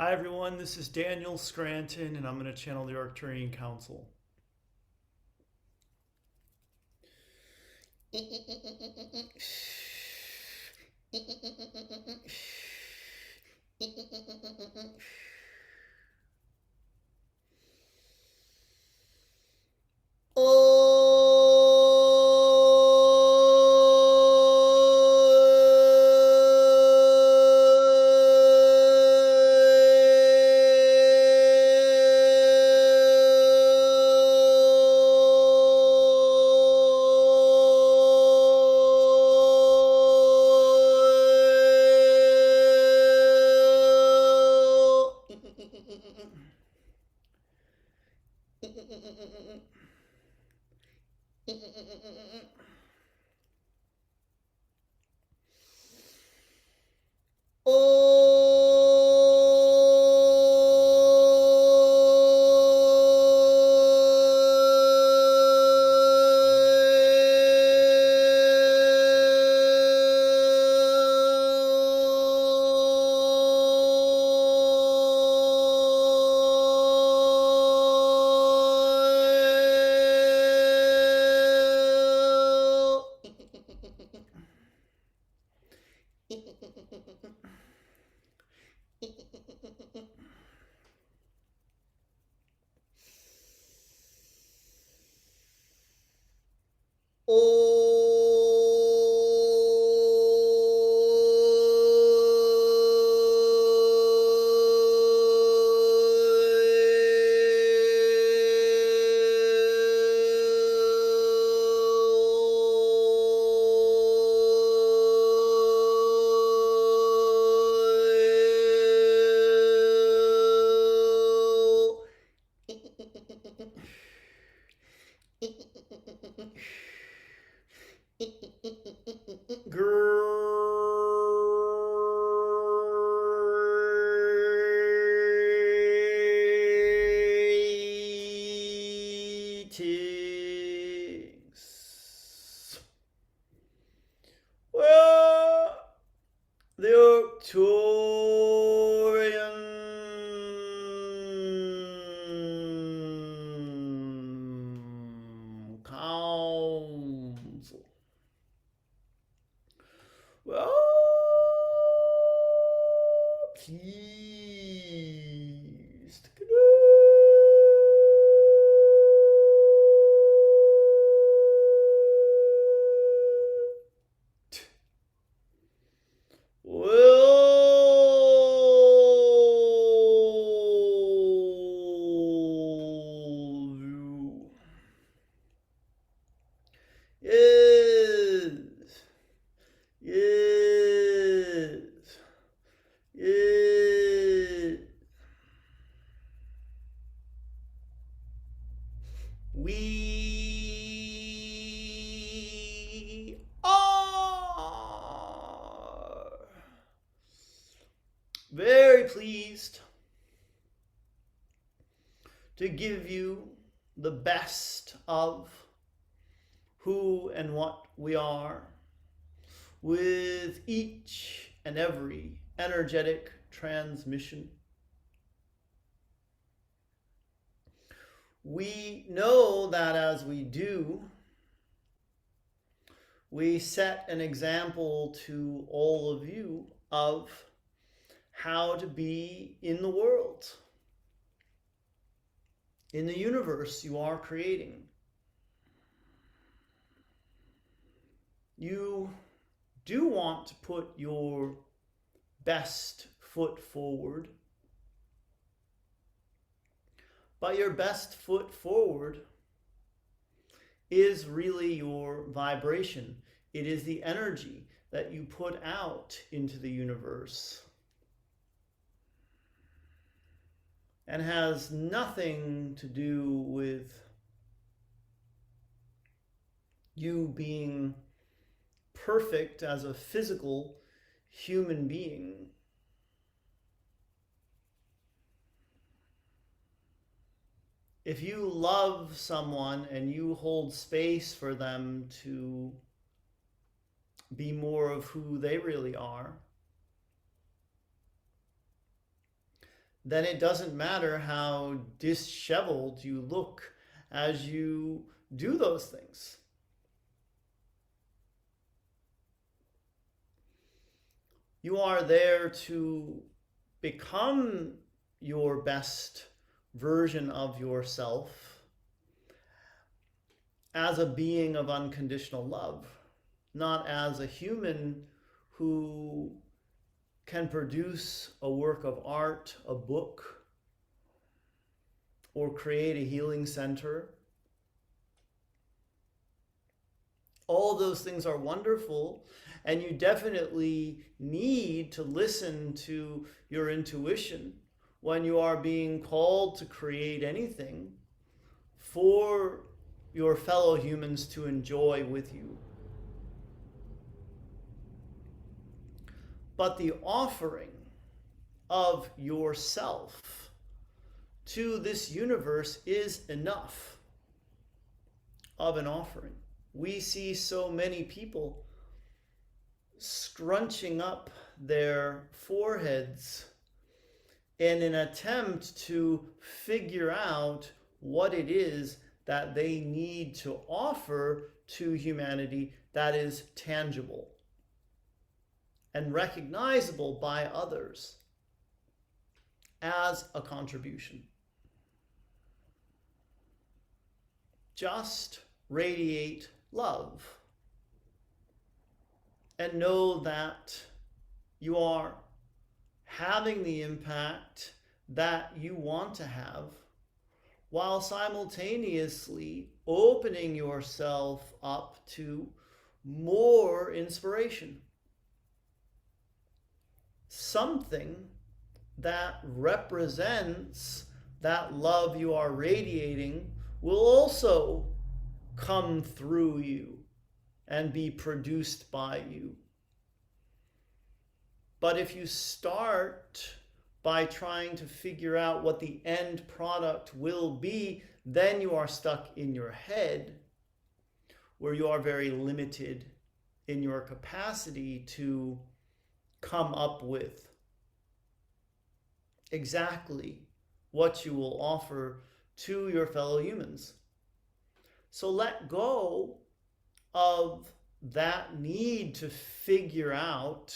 Hi everyone, this is Daniel Scranton, and I'm going to channel the Arcturian Council. Greetings. Well, the Arcturian Council. Well, pleased. Yes, yes, yes. We are very pleased to give you the best of who and what we are with each and every energetic transmission. We know that as we do, we set an example to all of you of how to be in the world, in the universe you are creating. You do want to put your best foot forward, but your best foot forward is really your vibration. It is the energy that you put out into the universe and has nothing to do with you being perfect as a physical human being. If you love someone and you hold space for them to be more of who they really are, then it doesn't matter how disheveled you look as you do those things. You are there to become your best version of yourself as a being of unconditional love, not as a human who can produce a work of art, a book, or create a healing center. All those things are wonderful, and you definitely need to listen to your intuition when you are being called to create anything for your fellow humans to enjoy with you. But the offering of yourself to this universe is enough of an offering. We see so many people scrunching up their foreheads in an attempt to figure out what it is that they need to offer to humanity that is tangible and recognizable by others as a contribution. Just radiate love and know that you are having the impact that you want to have, while simultaneously opening yourself up to more inspiration. Something that represents that love you are radiating will also come through you and be produced by you. But if you start by trying to figure out what the end product will be, then you are stuck in your head, where you are very limited in your capacity to come up with exactly what you will offer to your fellow humans. So let go of that need to figure out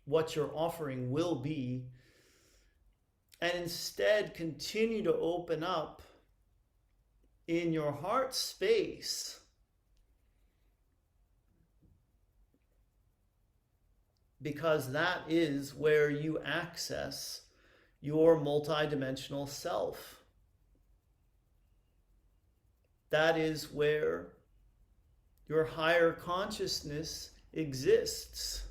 what your offering will be, and instead continue to open up in your heart space because that is where you access your multidimensional self. That is where your higher consciousness exists.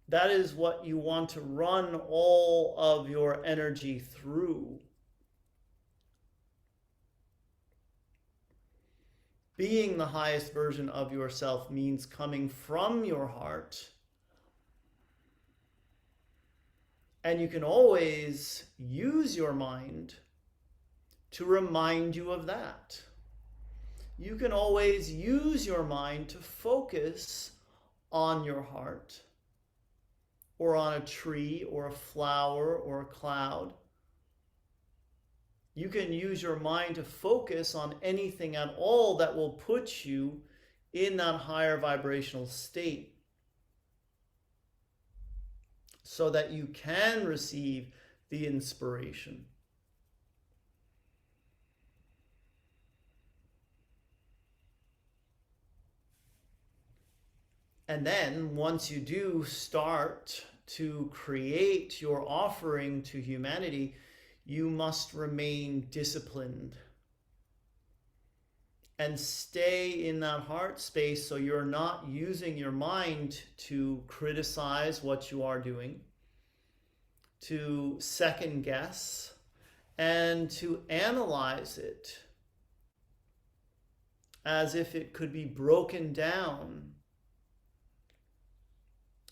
That is what you want to run all of your energy through. Being the highest version of yourself means coming from your heart. And you can always use your mind to remind you of that. You can always use your mind to focus on your heart, or on a tree, or a flower, or a cloud. You can use your mind to focus on anything at all that will put you in that higher vibrational state, so that you can receive the inspiration. And then once you do start to create your offering to humanity, you must remain disciplined and stay in that heart space, so you're not using your mind to criticize what you are doing, to second guess, and to analyze it as if it could be broken down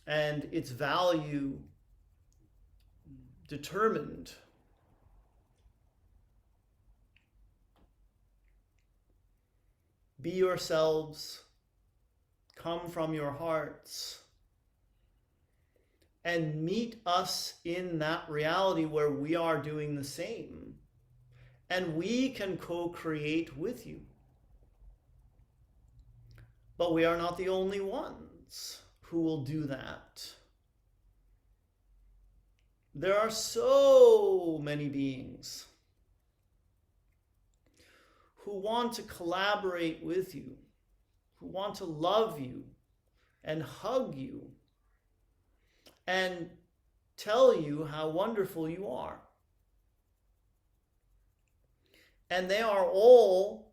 and its value determined. Be yourselves, come from your hearts, and meet us in that reality where we are doing the same. And we can co-create with you. But we are not the only ones who will do that. There are so many beings who want to collaborate with you, who want to love you and hug you and tell you how wonderful you are. And they are all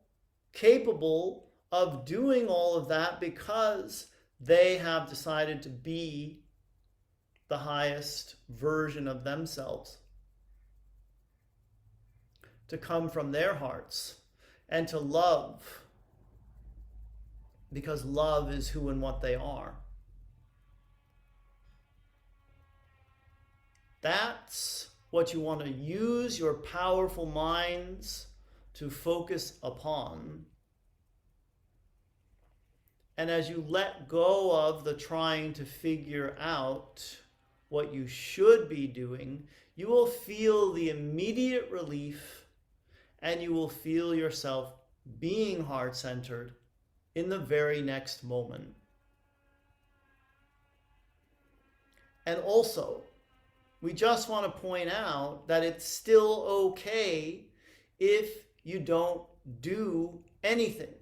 capable of doing all of that because they have decided to be the highest version of themselves, to come from their hearts and to love, because love is who and what they are. That's what you want to use your powerful minds to focus upon. And as you let go of the trying to figure out what you should be doing, you will feel the immediate relief, and you will feel yourself being heart-centered in the very next moment. And also, we just want to point out that it's still okay if you don't do anything.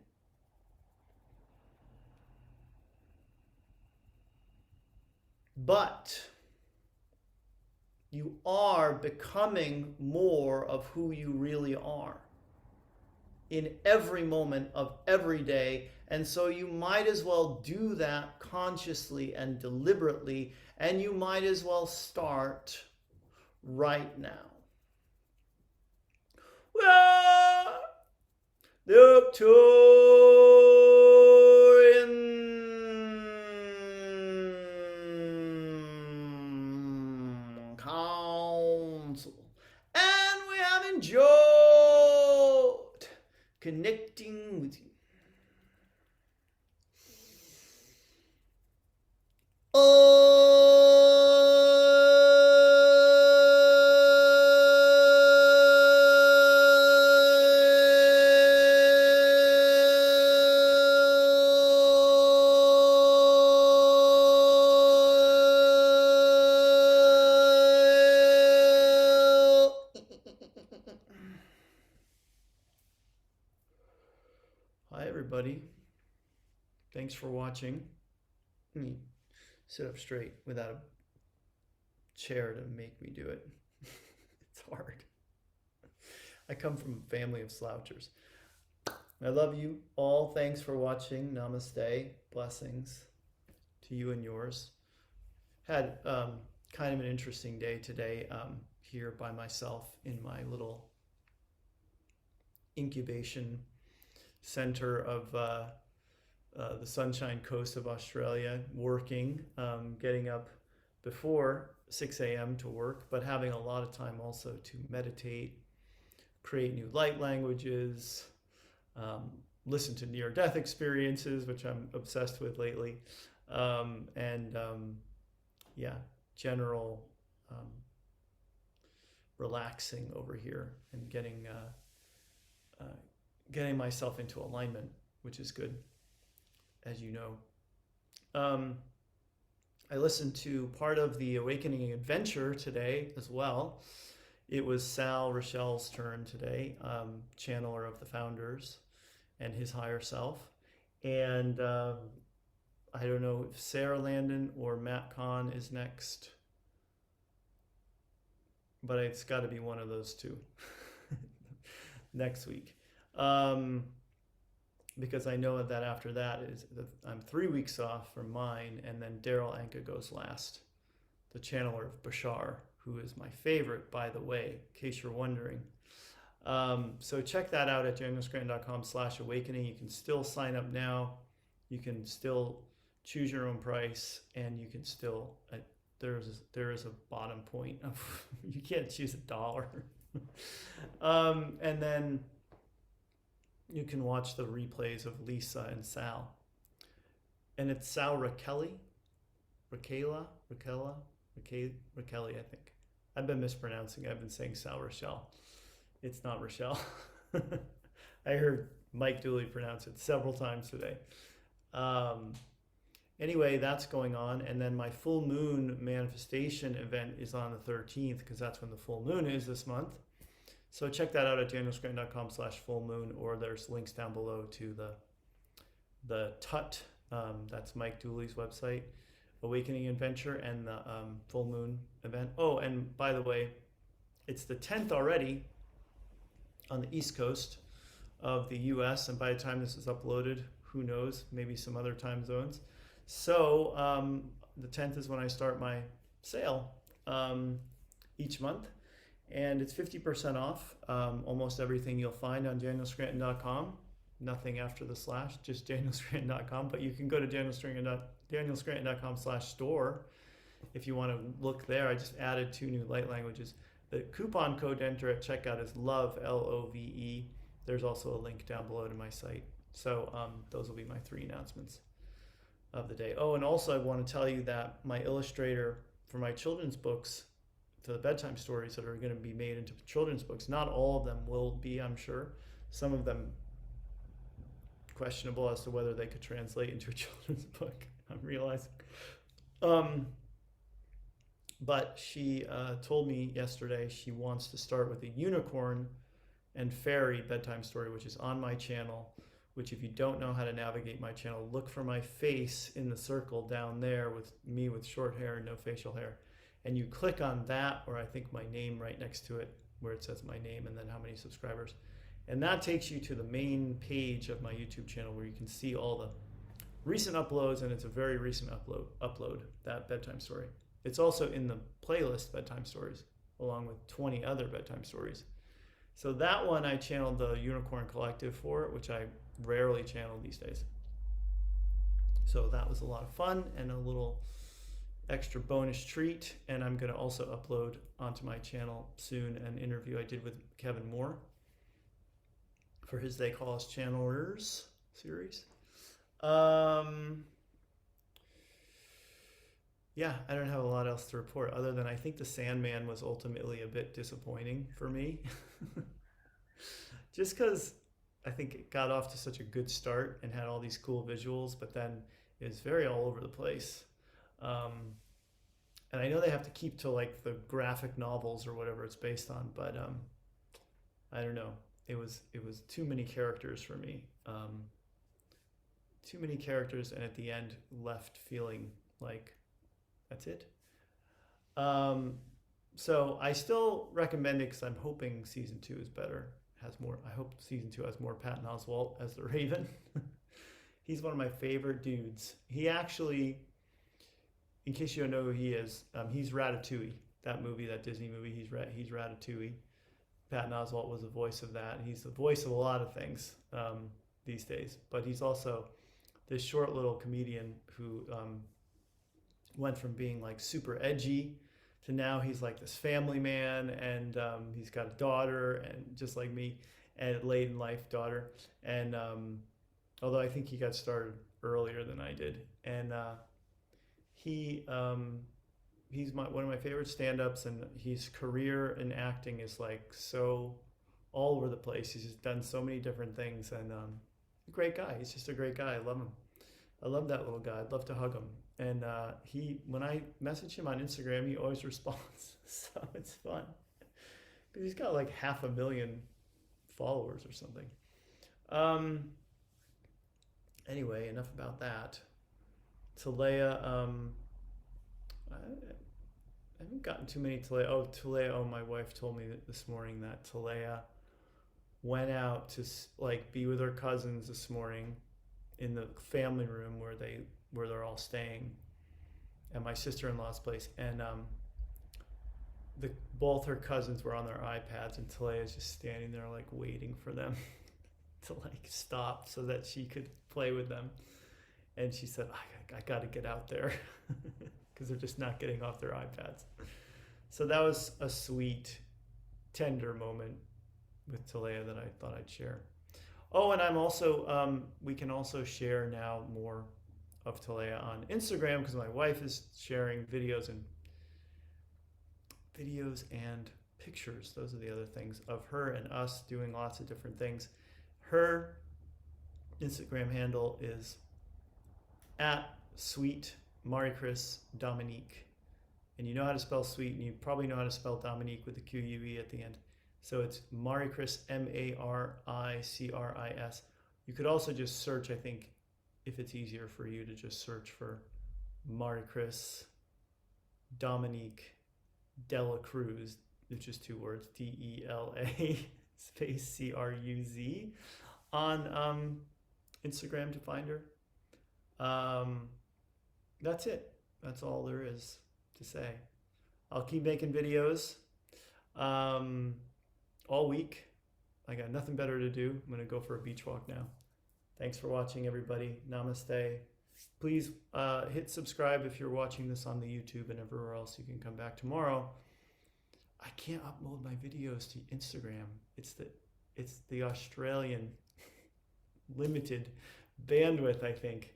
But you are becoming more of who you really are in every moment of every day. And so you might as well do that consciously and deliberately, and you might as well start right now. Well, the Arcturian Council, and we have enjoyed connecting with you. Hi, everybody. Thanks for watching. Let me sit up straight without a chair to make me do it. It's hard. I come from a family of slouchers. I love you all. Thanks for watching. Namaste. Blessings to you and yours. Had kind of an interesting day today here by myself in my little incubation center of the Sunshine Coast of Australia, working, getting up before 6 a.m. to work, but having a lot of time also to meditate, create new light languages, listen to near-death experiences, which I'm obsessed with lately, yeah, general relaxing over here and getting myself into alignment, which is good, as you know. I listened to part of the Awakening Adventure today as well. It was Sal Rochelle's turn today, channeler of the founders and his higher self. And I don't know if Sarah Landon or Matt Kahn is next, but it's got to be one of those two next week. Because I know that after that I'm 3 weeks off from mine, and then Daryl Anka goes last, the channeler of Bashar, who is my favorite, by the way, in case you're wondering. So check that out at danielscranton.com/awakening. You can still sign up now. You can still choose your own price, and you can still, there is a bottom point of, you can't choose $1. And then you can watch the replays of Lisa and Sal. And it's Sal Raquela. Raquel, I think. I've been mispronouncing. I've been saying Sal Rochelle. It's not Rochelle. I heard Mike Dooley pronounce it several times today. Anyway, that's going on. And then my full moon manifestation event is on the 13th because that's when the full moon is this month. So check that out at danielscranton.com/full moon, or there's links down below to the TUT, that's Mike Dooley's website, Awakening Adventure, and the full moon event. Oh, and by the way, it's the 10th already on the East Coast of the US, and by the time this is uploaded, who knows, maybe some other time zones. So the 10th is when I start my sale each month, and it's 50% off almost everything you'll find on danielscranton.com. Nothing after the slash, just danielscranton.com, but you can go to danielscranton.com/store if you want to look there. I just added 2 new light languages. The coupon code to enter at checkout is LOVE, LOVE. There's also a link down below to my site. So those will be my 3 announcements of the day. Oh, and also I want to tell you that my illustrator for my children's books, for the bedtime stories that are going to be made into children's books, not all of them will be, I'm sure. Some of them questionable as to whether they could translate into a children's book, I'm realizing. But she told me yesterday she wants to start with a unicorn and fairy bedtime story, which is on my channel, which if you don't know how to navigate my channel, look for my face in the circle down there with me with short hair and no facial hair. And you click on that, or I think my name right next to it, where it says my name and then how many subscribers. And that takes you to the main page of my YouTube channel where you can see all the recent uploads, and it's a very recent upload, that bedtime story. It's also in the playlist Bedtime Stories, along with 20 other bedtime stories. So that one I channeled the Unicorn Collective for, which I rarely channel these days. So that was a lot of fun and a little extra bonus treat. And I'm going to also upload onto my channel soon an interview I did with Kevin Moore for his They Call Us Channelers series. Yeah, I don't have a lot else to report other than I think The Sandman was ultimately a bit disappointing for me. Just because I think it got off to such a good start and had all these cool visuals, but then it was very all over the place. And I know they have to keep to like the graphic novels or whatever it's based on, but I don't know. It was too many characters for me. Too many characters, and at the end left feeling like that's it. So I still recommend it because I'm hoping season 2 is better, has more. I hope season 2 has more Patton Oswalt as the Raven. He's one of my favorite dudes. He actually, in case you don't know who he is, he's Ratatouille. That movie, that Disney movie, he's Ratatouille. Patton Oswalt was the voice of that. He's the voice of a lot of things these days, but he's also this short little comedian who went from being like super edgy to now he's like this family man, and he's got a daughter, and just like me, and late in life daughter. And although I think he got started earlier than I did, and he's one of my favorite stand-ups, and his career in acting is like so all over the place. He's just done so many different things, and a great guy. He's just a great guy. I love him. I love that little guy. I'd love to hug him. And when I message him on Instagram, he always responds. So it's fun. Because he's got like 500,000 followers or something. Anyway, enough about that. Talea, I haven't gotten too many Talea. Talea, my wife told me this morning that Talea went out to like be with her cousins this morning in the family room where they're all staying at my sister-in-law's place, and both her cousins were on their iPads, and Talea's just standing there like waiting for them to like stop so that she could play with them. And she said, I got to get out there because they're just not getting off their iPads. So that was a sweet, tender moment with Talea that I thought I'd share. Oh, and I'm also, we can also share now more of Talea on Instagram because my wife is sharing videos and videos and pictures. Those are the other things of her and us doing lots of different things. Her Instagram handle is at Sweet Maricris Dominique. And you know how to spell sweet, and you probably know how to spell Dominique with the Q-U-E at the end. So it's Maricris, M-A-R-I-C-R-I-S. You could also just search, I think, if it's easier for you to just search for Maricris Dominique Dela Cruz, which is 2 words, D-E-L-A space C-R-U-Z, on Instagram to find her. That's it. That's all there is to say. I'll keep making videos all week. I got nothing better to do. I'm gonna go for a beach walk now. Thanks for watching, everybody. Namaste. Please hit subscribe if you're watching this on the YouTube, and everywhere else you can come back tomorrow. I can't upload my videos to Instagram. It's the Australian limited bandwidth, I think.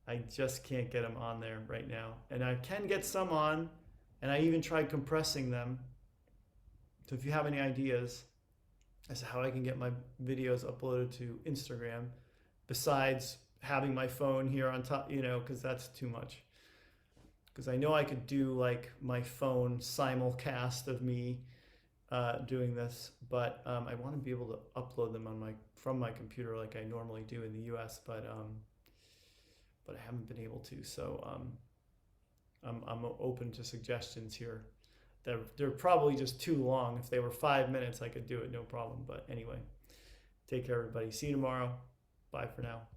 I just can't get them on there right now. And I can get some on, and I even tried compressing them. So if you have any ideas as to how I can get my videos uploaded to Instagram, besides having my phone here on top, you know, because that's too much. Because I know I could do like my phone simulcast of me doing this, but I want to be able to upload them on from my computer like I normally do in the US, but I haven't been able to. So I'm open to suggestions here. They're probably just too long. If they were 5 minutes, I could do it, no problem. But anyway, take care, everybody. See you tomorrow. Bye for now.